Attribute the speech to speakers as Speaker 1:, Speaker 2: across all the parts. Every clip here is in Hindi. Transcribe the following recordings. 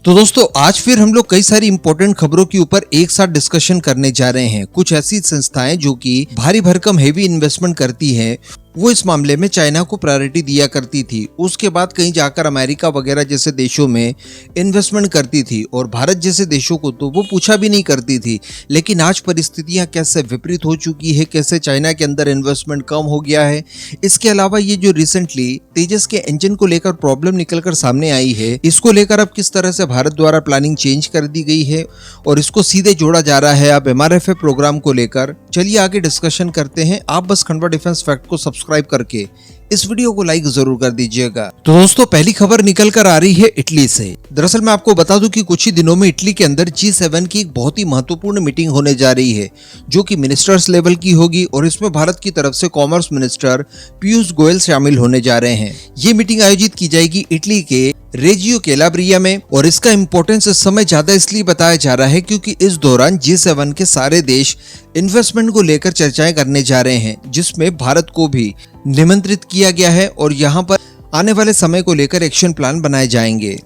Speaker 1: तो दोस्तों आज फिर हम लोग कई सारी इंपॉर्टेंट खबरों के ऊपर एक साथ डिस्कशन करने जा रहे हैं। कुछ ऐसी संस्थाएं जो कि भारी भरकम हेवी इन्वेस्टमेंट करती हैं, वो इस मामले में चाइना को प्रायोरिटी दिया करती थी। उसके बाद कहीं जाकर अमेरिका वगैरह जैसे देशों में इन्वेस्टमेंट करती थी और भारत जैसे देशों को तो वो पूछा भी नहीं करती थी। लेकिन आज परिस्थितियां कैसे विपरीत हो चुकी है, कैसे चाइना के अंदर इन्वेस्टमेंट कम हो गया है। इसके अलावा ये जो रिसेंटली तेजस के इंजन को लेकर प्रॉब्लम निकलकर सामने आई है, इसको लेकर अब किस तरह से भारत द्वारा प्लानिंग चेंज कर दी गई है और इसको सीधे जोड़ा जा रहा है अब MRFA प्रोग्राम को लेकर। चलिए आगे डिस्कशन करते हैं। आप बस खंडवा डिफेंस फैक्ट को सब्सक्राइब करके इस वीडियो को लाइक जरूर कर दीजिएगा। तो दोस्तों पहली खबर निकल कर आ रही है इटली से। दरअसल मैं आपको बता दूं कि कुछ ही दिनों में इटली के अंदर G7 की एक बहुत ही महत्वपूर्ण मीटिंग होने जा रही है, जो कि मिनिस्टर्स लेवल की होगी और इसमें भारत की तरफ से कॉमर्स मिनिस्टर पीयूष गोयल शामिल होने जा रहे हैं। ये मीटिंग आयोजित की जाएगी इटली के रेजियो कैलाब्रिया में और इसका इम्पोर्टेंस इस समय ज्यादा इसलिए बताया जा रहा है क्योंकि इस दौरान G7 के सारे देश इन्वेस्टमेंट को लेकर चर्चाएं करने जा रहे हैं, जिसमें भारत को भी निमंत्रित किया गया है और यहाँ पर आने वाले समय को लेकर एक्शन प्लान बनाए जाएंगे।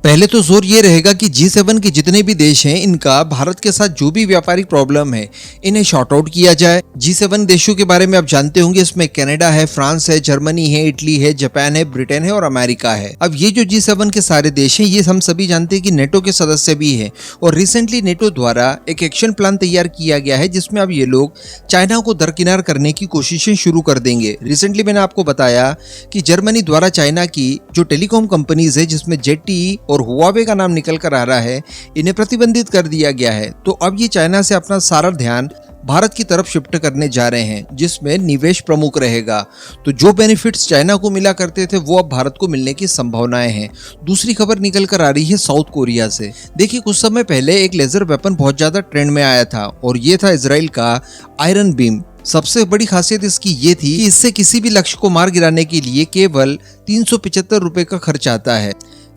Speaker 1: पहले तो जोर ये रहेगा कि G7 के जितने भी देश हैं, इनका भारत के साथ जो भी व्यापारिक प्रॉब्लम है इन्हें शॉर्ट आउट किया जाए। G7 देशों के बारे में आप जानते होंगे, इसमें कनाडा है, फ्रांस है, जर्मनी है, इटली है, जापान है, ब्रिटेन है और अमेरिका है। अब ये जो G7 के सारे देश हैं, ये हम सभी जानते हैं कि नेटो के सदस्य भी हैं और रिसेंटली नेटो द्वारा एक एक्शन प्लान तैयार किया गया है, जिसमें अब ये लोग चाइना को दरकिनार करने की कोशिशें शुरू कर देंगे। रिसेंटली मैंने आपको बताया कि जर्मनी द्वारा चाइना की जो टेलीकॉम कंपनीज है, जिसमें ZTE और हुआवे का नाम निकल कर आ रहा है, इन्हें प्रतिबंधित कर दिया गया है। तो अब ये चाइना से अपना सारा ध्यान भारत की तरफ शिफ्ट करने जा रहे हैं, जिसमें निवेश प्रमुख रहेगा। तो जो बेनिफिट्स चाइना को मिला करते थे वो अब भारत को मिलने की संभावनाएं हैं। दूसरी खबर निकल कर आ रही है साउथ कोरिया से। देखिए कुछ समय पहले एक लेजर वेपन बहुत ज्यादा ट्रेंड में आया था और ये था इजराइल का आयरन बीम। सबसे बड़ी खासियत इसकी ये थी कि इससे किसी भी लक्ष्य को मार गिराने के लिए केवल 375 रुपए का खर्च आता है।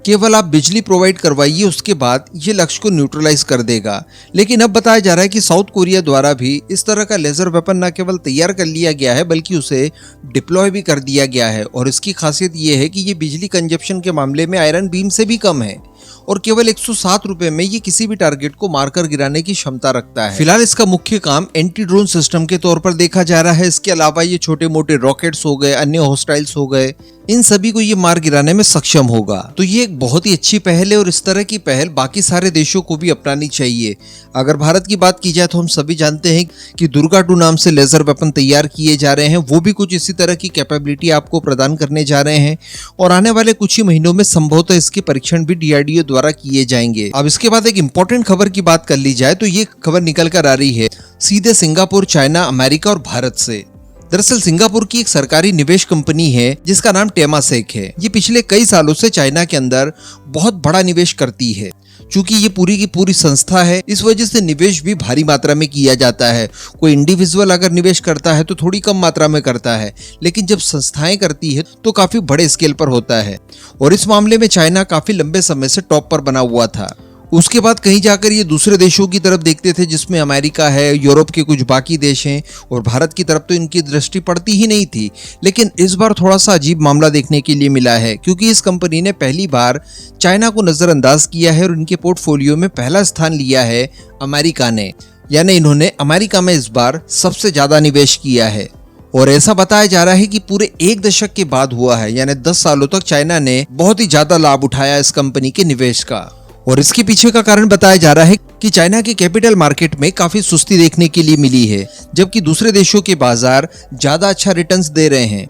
Speaker 1: केवल आप बिजली प्रोवाइड करवाइए, उसके बाद ये लक्ष्य को न्यूट्रलाइज कर देगा। लेकिन अब बताया जा रहा है कि साउथ कोरिया द्वारा भी इस तरह का लेजर वेपन न केवल तैयार कर लिया गया है, बल्कि उसे डिप्लॉय भी कर दिया गया है। और इसकी खासियत ये है कि ये बिजली कंजप्शन के मामले में आयरन बीम से भी कम है और केवल 107 रुपए में ये किसी भी टारगेट को मारकर गिराने की क्षमता रखता है। फिलहाल इसका मुख्य काम एंटी ड्रोन सिस्टम के तौर पर देखा जा रहा है। इसके अलावा ये छोटे मोटे रॉकेट्स हो गए, अन्य होस्टाइल्स हो गए, इन सभी को ये मार गिराने में सक्षम होगा। तो ये एक बहुत ही अच्छी पहल है और इस तरह की पहल बाकी सारे देशों को भी अपनानी चाहिए। अगर भारत की बात की जाए तो हम सभी जानते हैं कि दुर्गा 2 नाम से लेजर वेपन तैयार किए जा रहे हैं, वो भी कुछ इसी तरह की कैपेबिलिटी आपको प्रदान करने जा रहे हैं और आने वाले कुछ ही महीनों में संभवतः इसके परीक्षण भी DRDO द्वारा किए जाएंगे। अब इसके बाद एक इंपॉर्टेंट खबर की बात कर ली जाए तो ये खबर निकल कर आ रही है सीधे सिंगापुर, चाइना, अमेरिका और भारत से। दरअसल सिंगापुर की एक सरकारी निवेश कंपनी है जिसका नाम टेमासेक है। ये पिछले कई सालों से चाइना के अंदर बहुत बड़ा निवेश करती है। चूंकि ये पूरी की पूरी संस्था है, इस वजह से निवेश भी भारी मात्रा में किया जाता है। कोई इंडिविजुअल अगर निवेश करता है तो थोड़ी कम मात्रा में करता है, लेकिन जब संस्थाएं करती है तो काफी बड़े स्केल पर होता है और इस मामले में चाइना काफी लंबे समय से टॉप पर बना हुआ था। उसके बाद कहीं जाकर ये दूसरे देशों की तरफ देखते थे, जिसमें अमेरिका है, यूरोप के कुछ बाकी देश हैं और भारत की तरफ तो इनकी दृष्टि पड़ती ही नहीं थी। लेकिन इस बार थोड़ा सा अजीब मामला देखने के लिए मिला है, क्योंकि इस कंपनी ने पहली बार चाइना को नजरअंदाज किया है और इनके पोर्टफोलियो में पहला स्थान लिया है अमेरिका ने। यानी इन्होंने अमेरिका में इस बार सबसे ज्यादा निवेश किया है और ऐसा बताया जा रहा है कि पूरे 1 दशक के बाद हुआ है। यानी 10 सालों तक चाइना ने बहुत ही ज्यादा लाभ उठाया इस कंपनी के निवेश का। और इसके पीछे का कारण बताया जा रहा है कि चाइना के कैपिटल मार्केट में काफी सुस्ती देखने के लिए मिली है, जबकि दूसरे देशों के बाजार ज्यादा अच्छा रिटर्न्स दे रहे हैं।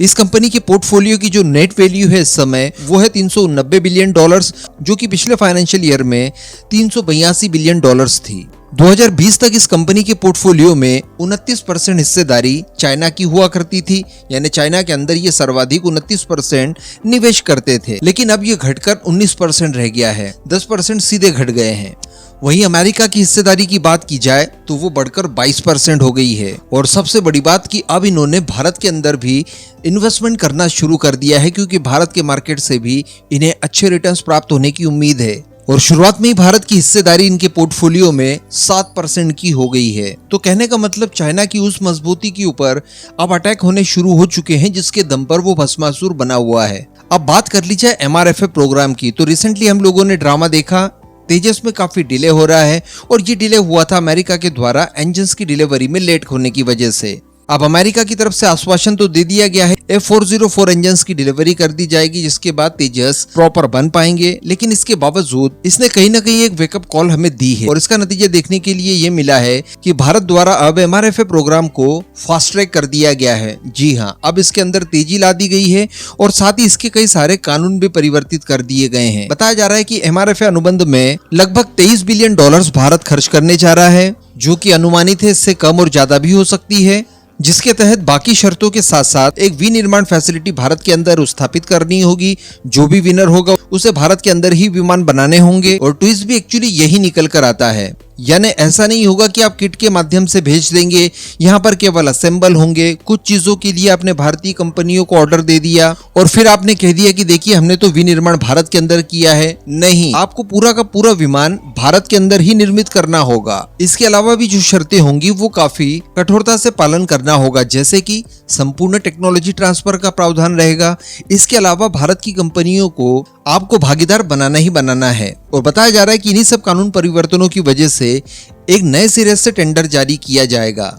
Speaker 1: इस कंपनी के पोर्टफोलियो की जो नेट वैल्यू है इस समय वो है $390 बिलियन, जो कि पिछले फाइनेंशियल ईयर में $382 बिलियन थी। 2020 तक इस कंपनी के पोर्टफोलियो में 29% हिस्सेदारी चाइना की हुआ करती थी। यानी चाइना के अंदर ये सर्वाधिक 29% निवेश करते थे, लेकिन अब ये घटकर 19% रह गया है। 10% सीधे घट गए हैं। वहीं अमेरिका की हिस्सेदारी की बात की जाए तो वो बढ़कर 22% हो गई है। और सबसे बड़ी बात कि अब इन्होंने भारत के अंदर भी इन्वेस्टमेंट करना शुरू कर दिया है, क्योंकि भारत के मार्केट से भी इन्हें अच्छे रिटर्न्स प्राप्त होने की उम्मीद है। और शुरुआत में ही भारत की हिस्सेदारी इनके पोर्टफोलियो में 7% की हो गई है। तो कहने का मतलब चाइना की उस मजबूती के ऊपर अब अटैक होने शुरू हो चुके हैं जिसके दम पर वो भस्मासुर बना हुआ है। अब बात कर ली जाए MRFA प्रोग्राम की, तो रिसेंटली हम लोगों ने ड्रामा देखा तेजस में काफी डिले हो रहा है और ये डिले हुआ था अमेरिका के द्वारा इंजन्स की डिलीवरी में लेट होने की वजह से। अब अमेरिका की तरफ से आश्वासन तो दे दिया गया है, F404 इंजन्स की डिलीवरी कर दी जाएगी जिसके बाद तेजस प्रॉपर बन पाएंगे, लेकिन इसके बावजूद इसने कहीं ना कहीं एक वेकअप कॉल हमें दी है और इसका नतीजा देखने के लिए ये मिला है कि भारत द्वारा अब MRFA प्रोग्राम को फास्ट ट्रैक कर दिया गया है। जी हाँ, अब इसके अंदर तेजी ला दी गई है और साथ ही इसके कई सारे कानून भी परिवर्तित कर दिए गए हैं। बताया जा रहा है कि MRFA अनुबंध में लगभग $23 बिलियन भारत खर्च करने जा रहा है, जो कि अनुमानित है, इससे कम और ज्यादा भी हो सकती है, जिसके तहत बाकी शर्तों के साथ साथ एक विनिर्माण फैसिलिटी भारत के अंदर स्थापित करनी होगी। जो भी विनर होगा उसे भारत के अंदर ही विमान बनाने होंगे और ट्विस्ट भी एक्चुअली यही निकल कर आता है, यानी ऐसा नहीं होगा कि आप किट के माध्यम से भेज देंगे, यहाँ पर केवल असेंबल होंगे। कुछ चीजों के लिए आपने भारतीय कंपनियों को ऑर्डर दे दिया और फिर आपने कह दिया कि देखिए हमने तो विनिर्माण भारत के अंदर किया है। नहीं, आपको पूरा का पूरा विमान भारत के अंदर ही निर्मित करना होगा। इसके अलावा भी जो शर्तें होंगी वो काफी कठोरता से पालन करना होगा, जैसे कि संपूर्ण टेक्नोलॉजी ट्रांसफर का प्रावधान रहेगा। इसके अलावा भारत की कंपनियों को आपको भागीदार बनाना ही बनाना है और बताया जा रहा है कि इन्हीं सब कानून परिवर्तनों की वजह से एक नए सिरे से टेंडर जारी किया जाएगा।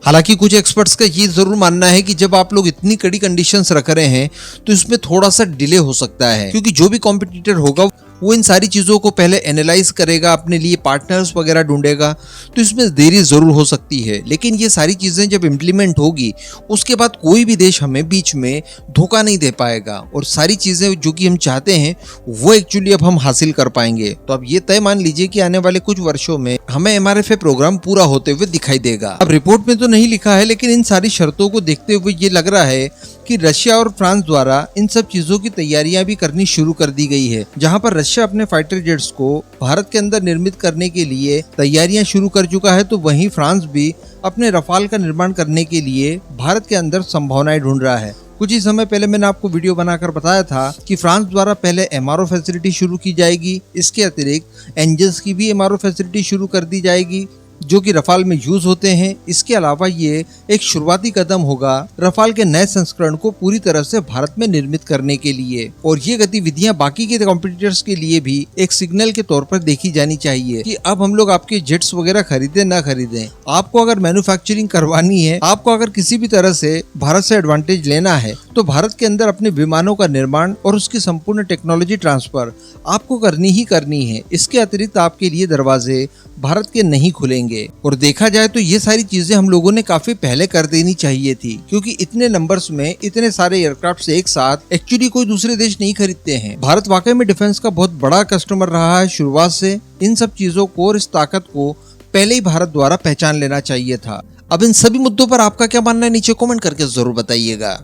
Speaker 1: हालांकि कुछ एक्सपर्ट्स का ये जरूर मानना है कि जब आप लोग इतनी कड़ी कंडीशंस रख रहे हैं तो इसमें थोड़ा सा डिले हो सकता है, क्योंकि जो भी कॉम्पिटिटर होगा वो इन सारी चीजों को पहले एनालाइज करेगा, अपने लिए पार्टनर्स वगैरह ढूंढेगा, तो इसमें देरी जरूर हो सकती है। लेकिन ये सारी चीजें जब इम्प्लीमेंट होगी उसके बाद कोई भी देश हमें बीच में धोखा नहीं दे पाएगा और सारी चीजें जो कि हम चाहते हैं वो एक्चुअली अब हम हासिल कर पाएंगे। तो अब ये तय मान लीजिए कि आने वाले कुछ वर्षों में हमें MRFA प्रोग्राम पूरा होते हुए दिखाई देगा। अब रिपोर्ट में तो नहीं लिखा है, लेकिन इन सारी शर्तों को देखते हुए ये लग रहा है कि रशिया और फ्रांस द्वारा इन सब चीजों की तैयारियां भी करनी शुरू कर दी गई है। जहां पर रशिया अपने फाइटर जेट्स को भारत के अंदर निर्मित करने के लिए तैयारियां शुरू कर चुका है, तो वहीं फ्रांस भी अपने रफाल का निर्माण करने के लिए भारत के अंदर संभावनाएं ढूंढ रहा है। कुछ ही समय पहले मैंने आपको वीडियो बनाकर बताया था कि फ्रांस द्वारा पहले MRO फैसिलिटी शुरू की जाएगी, इसके अतिरिक्त इंजन्स की भी MRO फैसिलिटी शुरू कर दी जाएगी जो कि रफाल में यूज होते हैं। इसके अलावा ये एक शुरुआती कदम होगा रफाल के नए संस्करण को पूरी तरह से भारत में निर्मित करने के लिए, और ये गतिविधियां बाकी के कॉम्पिटिटर्स के लिए भी एक सिग्नल के तौर पर देखी जानी चाहिए कि अब हम लोग आपके जेट्स वगैरह खरीदे ना खरीदें, आपको अगर मैन्युफैक्चरिंग करवानी है, आपको अगर किसी भी तरह से भारत से एडवांटेज लेना है, तो भारत के अंदर अपने विमानों का निर्माण और उसकी संपूर्ण टेक्नोलॉजी ट्रांसफर आपको करनी ही करनी है। इसके अतिरिक्त आपके लिए दरवाजे भारत के नहीं खुलेंगे। और देखा जाए तो ये सारी चीजें हम लोगों ने काफी पहले कर देनी चाहिए थी, क्योंकि इतने नंबर्स में इतने सारे एयरक्राफ्ट एक साथ एक्चुअली कोई दूसरे देश नहीं खरीदते हैं। भारत वाकई में डिफेंस का बहुत बड़ा कस्टमर रहा है शुरुआत से। इन सब चीजों को और इस ताकत को पहले ही भारत द्वारा पहचान लेना चाहिए था। अब इन सभी मुद्दों पर आपका क्या मानना है, नीचे कमेंट करके जरूर बताइएगा।